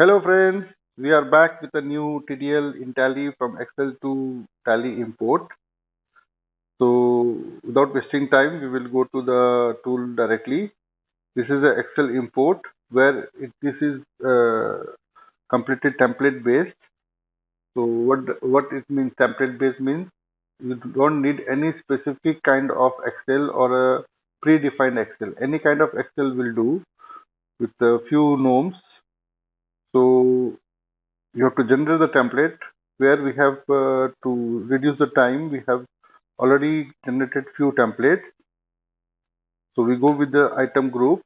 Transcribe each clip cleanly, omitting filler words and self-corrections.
Hello friends, we are back with a new TDL in Tally from Excel to Tally import. So without wasting time, we will go to the tool directly. This is the Excel import where this is completely template based. So what it means template based means you don't need any specific kind of Excel or a predefined Excel. Any kind of Excel will do with a few norms. So you have to generate the template where we have to reduce the time. We have already generated few templates. So we go with the item group.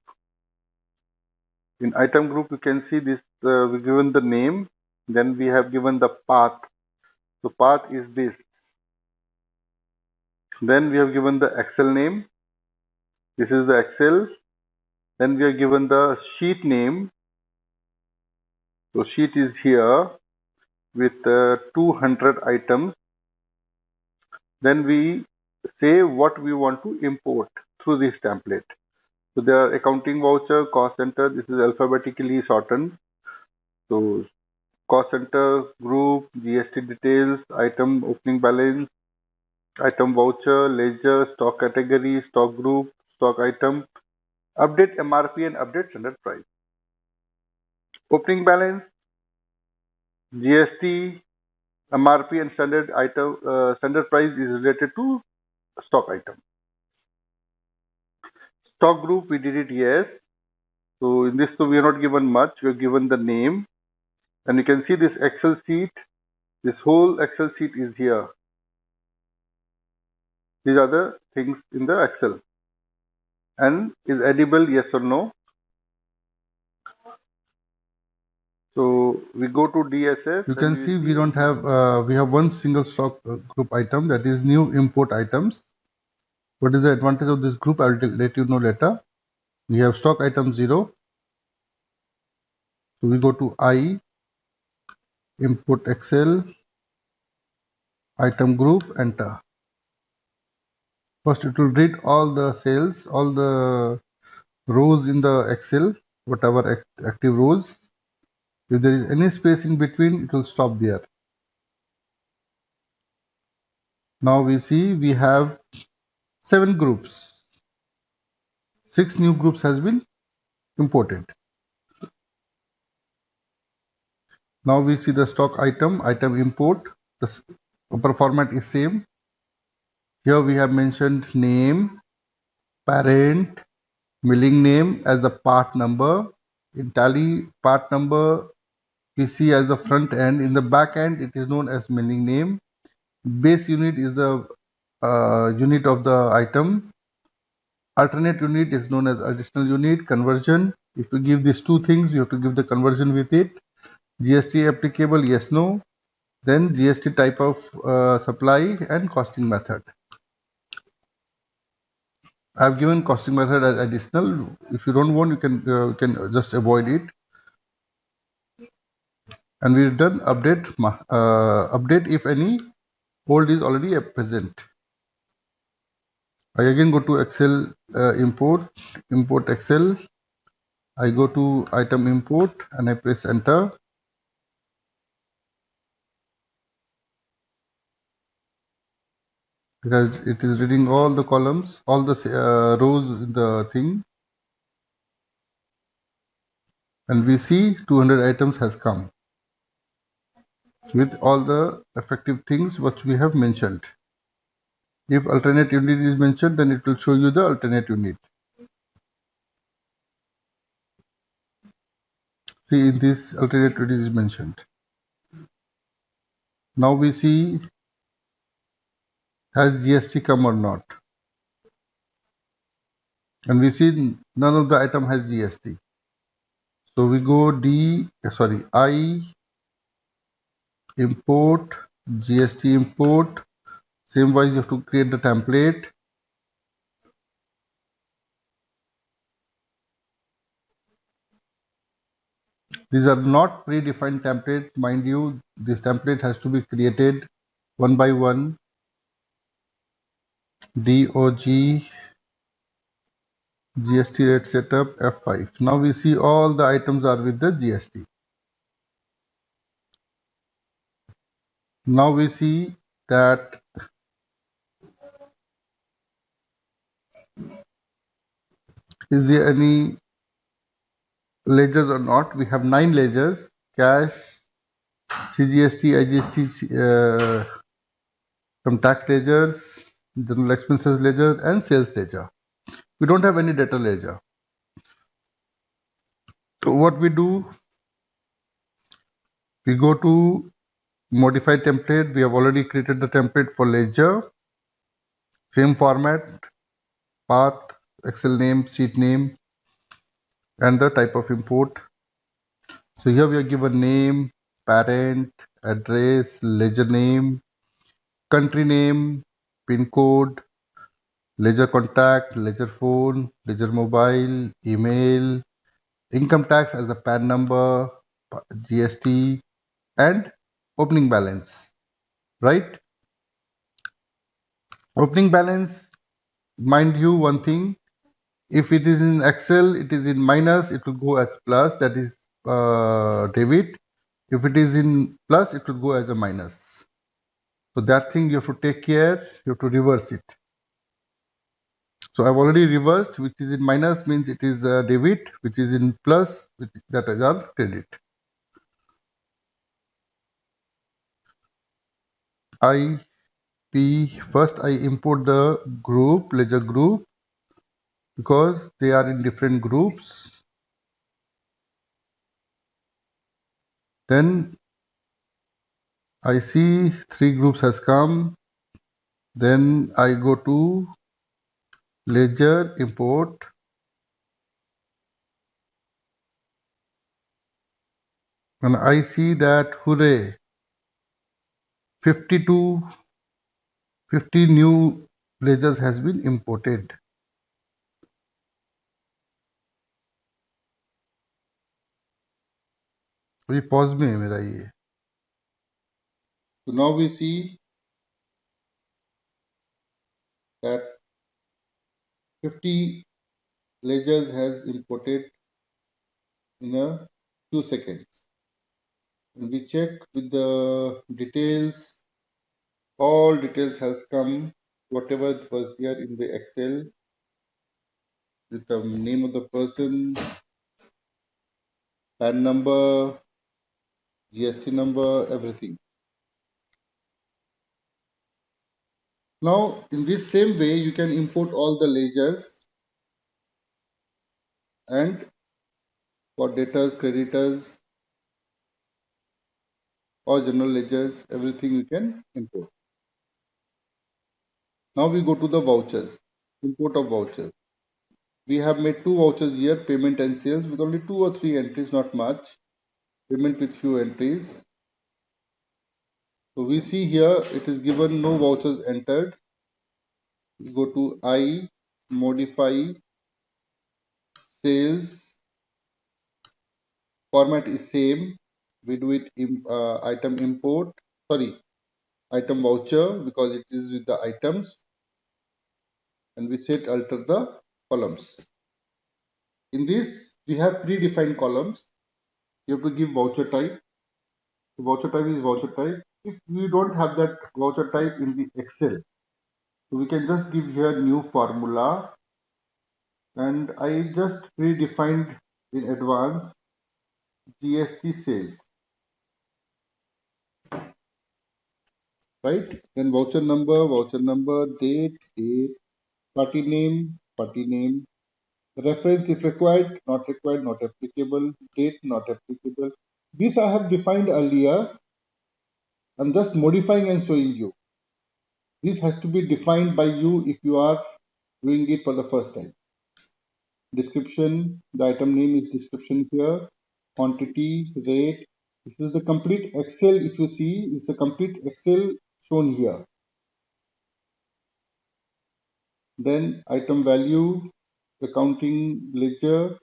In item group, you can see this, we given the name, then we have given the path. So path is this. Then we have given the Excel name. This is the Excel. Then we are given the sheet name. So sheet is here with 200 items. Then we say what we want to import through this template. So there are accounting voucher, cost center. This is alphabetically sorted. So cost center, group, GST details, item opening balance, item voucher, ledger, stock category, stock group, stock item, update MRP and update standard price. Opening balance, GST, MRP and standard item, standard price is related to stock item. Stock group, we did it, yes. So in this, so we are not given much. We are given the name, and you can see this Excel sheet. This whole Excel sheet is here. These are the things in the Excel. And is edible, yes or no? So we go to DSS. You can see we don't have, we have one single stock group item, that is new import items. What is the advantage of this group? I will let you know later. We have stock item 0. So we go to I, import Excel, item group, enter. First it will read all the cells, all the rows in the Excel, whatever active rows. If there is any space in between, it will stop there. Now we see we have 7 groups. 6 new groups has been imported. Now we see the stock item import. The upper format is same. Here we have mentioned name, parent, milling name as the part number. In Tally, part number we see as the front end. In the back end, it is known as milling name. Base unit is the unit of the item. Alternate unit is known as additional unit. Conversion, if you give these two things, you have to give the conversion with it. GST applicable, yes, no. Then GST type of supply and costing method. I have given costing method as additional. If you don't want, you can just avoid it. And we've done update. Update if any old is already present. I again go to Excel import Excel. I go to item import and I press enter. Because it is reading all the columns, all the rows in the thing, and we see 200 items has come with all the effective things which we have mentioned. If alternate unit is mentioned, then it will show you the alternate unit. See, in this alternate unit is mentioned. Now we see has GST come or not, and we see none of the item has GST. So we go I import GST import. Same wise you have to create the template. These are not predefined templates, mind you. This template has to be created one by one. DOG GST rate setup F5. Now we see all the items are with the GST. Now we see that is there any ledgers or not. We have 9 ledgers: cash, CGST, IGST, some tax ledgers, general expenses ledger, and sales ledger. We don't have any debtor ledger. So what we do, we go to modify template. We have already created the template for ledger. Same format, path, Excel name, sheet name, and the type of import. So here we are given name, parent, address, ledger name, country name, pin code, ledger contact, ledger phone, ledger mobile, email, income tax as a PAN number, GST, and opening balance, right? Opening balance, mind you one thing, if it is in Excel, it is in minus, it will go as plus, that is debit. If it is in plus, it will go as a minus. So that thing you have to take care, you have to reverse it. So I've already reversed, which is in minus means it is a debit, which is in plus, that is our credit. First I import the group, ledger group, because they are in different groups. Then I see 3 groups has come. Then I go to ledger import. And I see that, hooray, 50 new ledgers has been imported. अभी pause में है मेरा ये. So now we see that 50 ledgers has imported in a few seconds. And we check with the details. All details has come, whatever was here in the Excel, with the name of the person, PAN number, GST number, everything. Now, in this same way, you can import all the ledgers, and for debtors, creditors, or general ledgers, everything you can import. Now we go to the vouchers, import of vouchers. We have made 2 vouchers here, payment and sales, with only 2 or 3 entries, not much. Payment with few entries. So we see here it is given no vouchers entered. We go to I, modify, sales, format is same. We do it in item import, item voucher, because it is with the items, and we set alter the columns. In this, we have predefined columns. You have to give voucher type. The voucher type is voucher type. If we don't have that voucher type in the Excel, so we can just give here new formula, and I just predefined in advance GST sales, right? Then voucher number, date, party name, reference if required, not applicable, date, not applicable. This I have defined earlier. I'm just modifying and showing you. This has to be defined by you if you are doing it for the first time. Description, the item name is description here. Quantity, rate. This is the complete Excel. If you see, it's a complete Excel shown here. Then item value, accounting ledger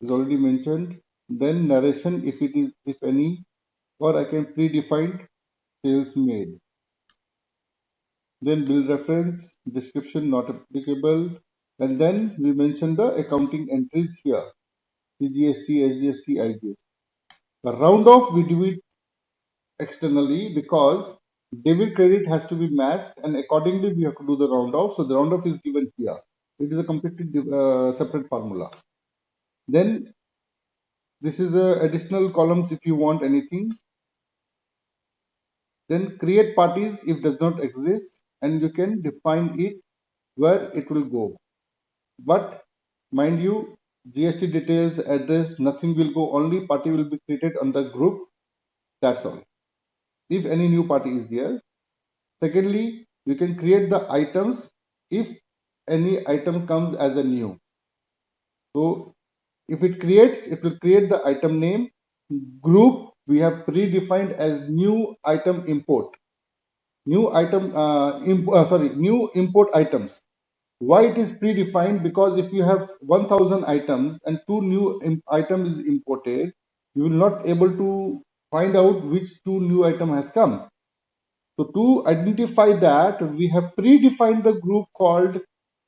is already mentioned. Then narration, if it is, if any, or I can predefine sales made. Then bill reference, description not applicable, and then we mention the accounting entries here: CGST, SGST, IGST. The round off we do it externally because debit credit has to be matched, and accordingly we have to do the round off. So the round off is given here. It is a completely separate formula. Then this is a additional columns if you want anything. Then create parties if does not exist, and you can define it where it will go. But mind you, GST details, address, nothing will go, only party will be created on the group. That's all. If any new party is there. Secondly, you can create the items if any item comes as a new. So if it creates, it will create the item name. Group we have predefined as new item import. New item, new import items. Why it is predefined? Because if you have 1000 items and two new items is imported, you will not able to find out which two new item has come. So to identify that, we have predefined the group called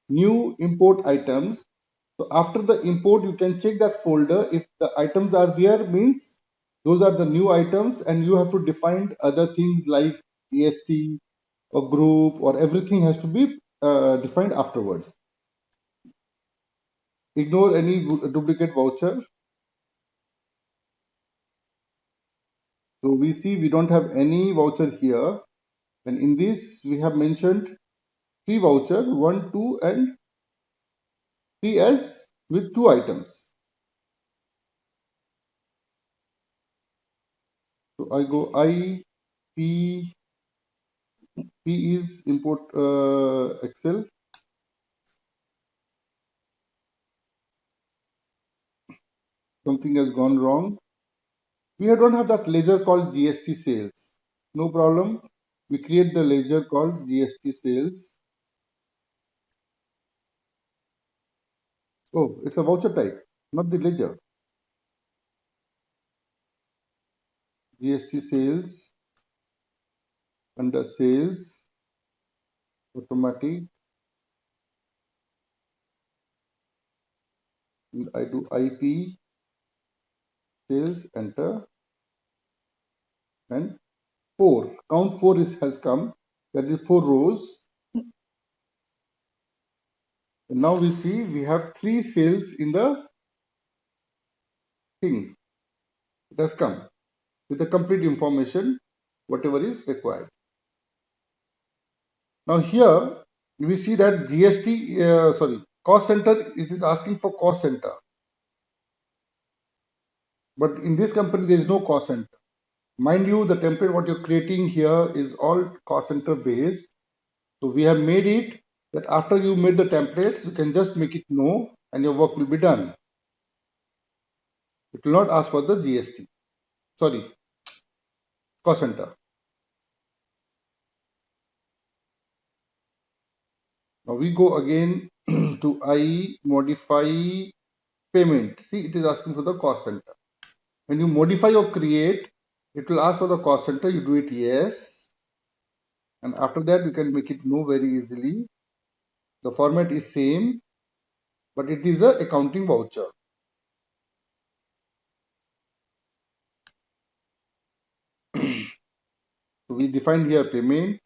new import items. So after the import, you can check that folder. If the items are there, means those are the new items, and you have to define other things like GST or group or everything has to be defined afterwards. Ignore any duplicate voucher. So we see we don't have any voucher here, and in this we have mentioned three voucher, 1, 2 and 3S with two items. So I go P is import Excel. Something has gone wrong. We don't have that ledger called GST sales. No problem. We create the ledger called GST sales. Oh, it's a voucher type, not the ledger. GST sales under sales automatic, and I do IP sales enter, and 4 count 4 has come, that is 4 rows. And now we see we have 3 sales in the thing. It has come with the complete information whatever is required. Now here we see that cost center, it is asking for cost center, but in this company there is no cost center. Mind you, the template what you're creating here is all cost center based. So we have made it that after you made the templates, you can just make it no and your work will be done. It will not ask for the GST. Sorry, cost center. Now we go again to I modify payment. See, it is asking for the cost center. When you modify or create, it will ask for the cost center. You do it yes. And after that, you can make it no very easily. The format is same, but it is a accounting voucher. So we define here payment,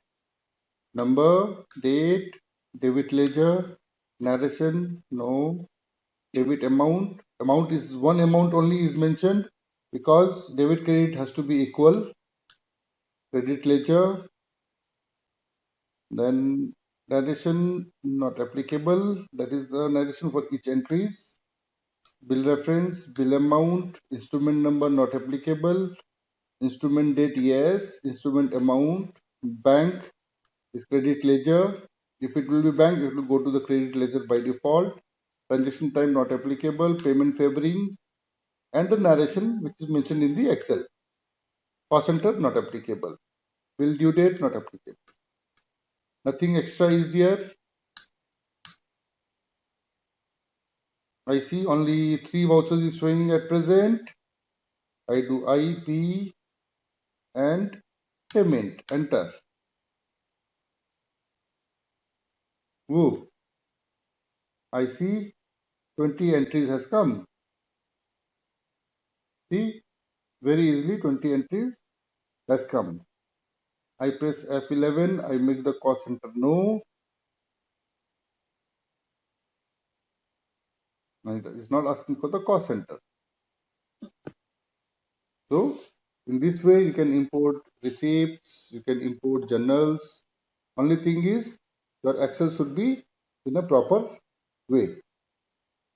number, date, debit ledger, narration, no, debit amount. Amount is one amount only is mentioned because debit credit has to be equal. Credit ledger, then narration not applicable. That is the narration for each entries. Bill reference, bill amount, instrument number not applicable. Instrument date yes, instrument amount, bank is credit ledger. If it will be bank, it will go to the credit ledger by default. Transaction time not applicable, payment favoring, and the narration which is mentioned in the Excel. Cost center not applicable. Bill due date not applicable. Nothing extra is there. I see only 3 vouchers is showing at present. I do IP and payment, enter. Woo, I see 20 entries has come. See, very easily 20 entries has come. I press F11, I make the cost center no. And it's not asking for the cost center. So in this way you can import receipts, you can import journals. Only thing is your Excel should be in a proper way.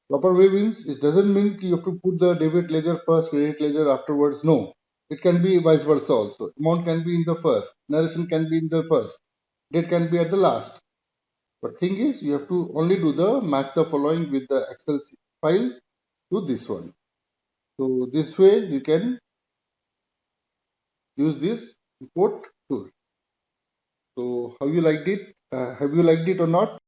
Proper way means it doesn't mean you have to put the debit ledger first, credit ledger afterwards. No. It can be vice versa also. Amount can be in the first, narration can be in the first, date can be at the last. But thing is you have to only do the match the following with the Excel file to this one. So this way you can use this import tool. So how you liked it? Have you liked it or not?